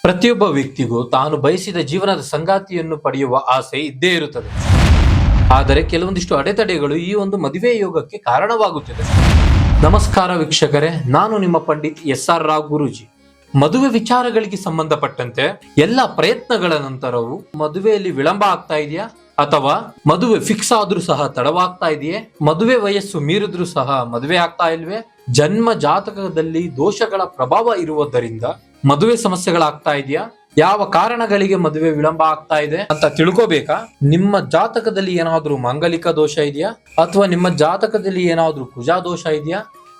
ಪ್ರತಿಯೊಬ್ಬ ವ್ಯಕ್ತಿಗೂ ತಾನು ಬಯಸಿದ ಜೀವನದ ಸಂಗಾತಿಯನ್ನು ಪಡೆಯುವ ಆಸೆ ಇದ್ದೇ ಇರುತ್ತದೆ. ಆದರೆ ಕೆಲವೊಂದಿಷ್ಟು ಅಡೆತಡೆಗಳು ಈ ಒಂದು ಮದುವೆ ಯೋಗಕ್ಕೆ ಕಾರಣವಾಗುತ್ತಿದೆ. ನಮಸ್ಕಾರ ವೀಕ್ಷಕರೇ, ನಾನು ನಿಮ್ಮ ಪಂಡಿತ್ SR ರಾವ್ ಗುರೂಜಿ. ಮದುವೆ ವಿಚಾರಗಳಿಗೆ ಸಂಬಂಧಪಟ್ಟಂತೆ ಎಲ್ಲ ಪ್ರಯತ್ನಗಳ ನಂತರವೂ ಮದುವೆಯಲ್ಲಿ ವಿಳಂಬ ಆಗ್ತಾ ಇದೆಯಾ, ಅಥವಾ ಮದುವೆ ಫಿಕ್ಸ್ ಆದ್ರೂ ಸಹ ತಡವಾಗ್ತಾ ಇದೆಯೇ? ಮದುವೆ ವಯಸ್ಸು ಮೀರಿದ್ರೂ ಸಹ ಮದುವೆ ಆಗ್ತಾ ಇಲ್ವೇ? ಜನ್ಮ ಜಾತಕದಲ್ಲಿ ದೋಷಗಳ ಪ್ರಭಾವ ಇರುವುದರಿಂದ ಮದುವೆ ಸಮಸ್ಯೆಗಳಾಗ್ತಾ ಇದೆಯಾ? ಯಾವ ಕಾರಣಗಳಿಗೆ ಮದುವೆ ವಿಳಂಬ ಆಗ್ತಾ ಇದೆ ಅಂತ ತಿಳ್ಕೋಬೇಕಾ? ನಿಮ್ಮ ಜಾತಕದಲ್ಲಿ ಏನಾದ್ರೂ ಮಾಂಗಲಿಕ ದೋಷ ಇದೆಯಾ, ಅಥವಾ ನಿಮ್ಮ ಜಾತಕದಲ್ಲಿ ಏನಾದ್ರೂ ಕುಜಾ ದೋಷ ಇದೆಯಾ?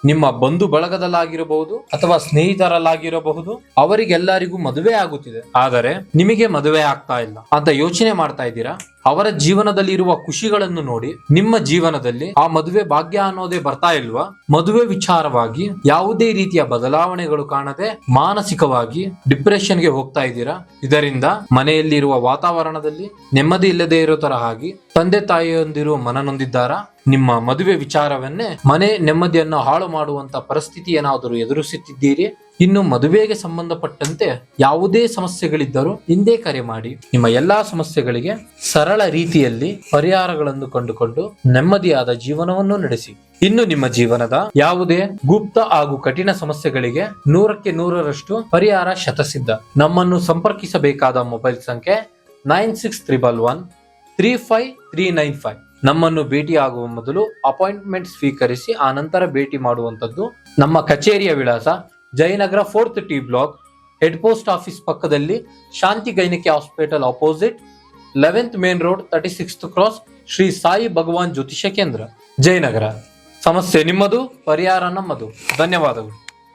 ನಿಮ್ಮ ಬಂಧು ಬಳಗದಲ್ಲಾಗಿರಬಹುದು ಅಥವಾ ಸ್ನೇಹಿತರಲ್ಲಾಗಿರಬಹುದು, ಅವರಿಗೆಲ್ಲರಿಗೂ ಮದುವೆ ಆಗುತ್ತಿದೆ, ಆದರೆ ನಿಮಗೆ ಮದುವೆ ಆಗ್ತಾ ಇಲ್ಲ ಅಂತ ಯೋಚನೆ ಮಾಡ್ತಾ ಇದ್ದೀರಾ? ಅವರ ಜೀವನದಲ್ಲಿ ಇರುವ ಖುಷಿಗಳನ್ನು ನೋಡಿ ನಿಮ್ಮ ಜೀವನದಲ್ಲಿ ಆ ಮದುವೆ ಭಾಗ್ಯ ಅನ್ನೋದೇ ಬರ್ತಾ ಇಲ್ವಾ? ಮದುವೆ ವಿಚಾರವಾಗಿ ಯಾವುದೇ ರೀತಿಯ ಬದಲಾವಣೆಗಳು ಕಾಣದೆ ಮಾನಸಿಕವಾಗಿ ಡಿಪ್ರೆಷನ್ಗೆ ಹೋಗ್ತಾ ಇದ್ದೀರಾ? ಇದರಿಂದ ಮನೆಯಲ್ಲಿರುವ ವಾತಾವರಣದಲ್ಲಿ ನೆಮ್ಮದಿ ಇಲ್ಲದೆ ಇರೋ ತರ ಆಗಿ ತಂದೆ ತಾಯಿಯೊಂದಿರುವ ಮನನೊಂದಿದ್ದಾರಾ? ನಿಮ್ಮ ಮದುವೆ ವಿಚಾರವನ್ನೇ ಮನೆ ನೆಮ್ಮದಿಯನ್ನು ಹಾಳು ಮಾಡುವಂತ ಪರಿಸ್ಥಿತಿ ಏನಾದರೂ ಎದುರಿಸುತ್ತಿದ್ದೀರಿ? ಇನ್ನು ಮದುವೆಗೆ ಸಂಬಂಧಪಟ್ಟಂತೆ ಯಾವುದೇ ಸಮಸ್ಯೆಗಳಿದ್ದರೂ ಹಿಂದೆ ಕರೆ ಮಾಡಿ ನಿಮ್ಮ ಎಲ್ಲಾ ಸಮಸ್ಯೆಗಳಿಗೆ ಸರಳ ರೀತಿಯಲ್ಲಿ ಪರಿಹಾರಗಳನ್ನು ಕಂಡುಕೊಂಡು ನೆಮ್ಮದಿಯಾದ ಜೀವನವನ್ನು ನಡೆಸಿ. ಇನ್ನು ನಿಮ್ಮ ಜೀವನದ ಯಾವುದೇ ಗುಪ್ತ ಹಾಗೂ ಕಠಿಣ ಸಮಸ್ಯೆಗಳಿಗೆ 100ಕ್ಕೆ 100ರಷ್ಟು ಪರಿಹಾರ ಶತಸಿದ್ಧ. ನಮ್ಮನ್ನು ಸಂಪರ್ಕಿಸಬೇಕಾದ ಮೊಬೈಲ್ ಸಂಖ್ಯೆ 9611135395. ನಮ್ಮನ್ನು ಭೇಟಿ ಆಗುವ ಮೊದಲು ಅಪಾಯಿಂಟ್ಮೆಂಟ್ ಸ್ವೀಕರಿಸಿ ಆ ನಂತರ ಭೇಟಿ ಮಾಡುವಂತದ್ದು. ನಮ್ಮ ಕಚೇರಿಯ ವಿಳಾಸ Jayanagar 4th T block, head post office ಪಕ್ಕದಲ್ಲಿ, ಶಾಂತಿ ಗೈನಿಕಿ hospital opposite, 11th main road, 36th cross, Shri Sai Bhagwan ಜ್ಯೋತಿಷ್ಯ ಕೇಂದ್ರ, ಜಯನಗರ. ಸಮಸ್ಯೆ ನಿಮ್ಮದು, ಪರಿಹಾರ ನಮ್ಮದು. ಧನ್ಯವಾದಗಳು.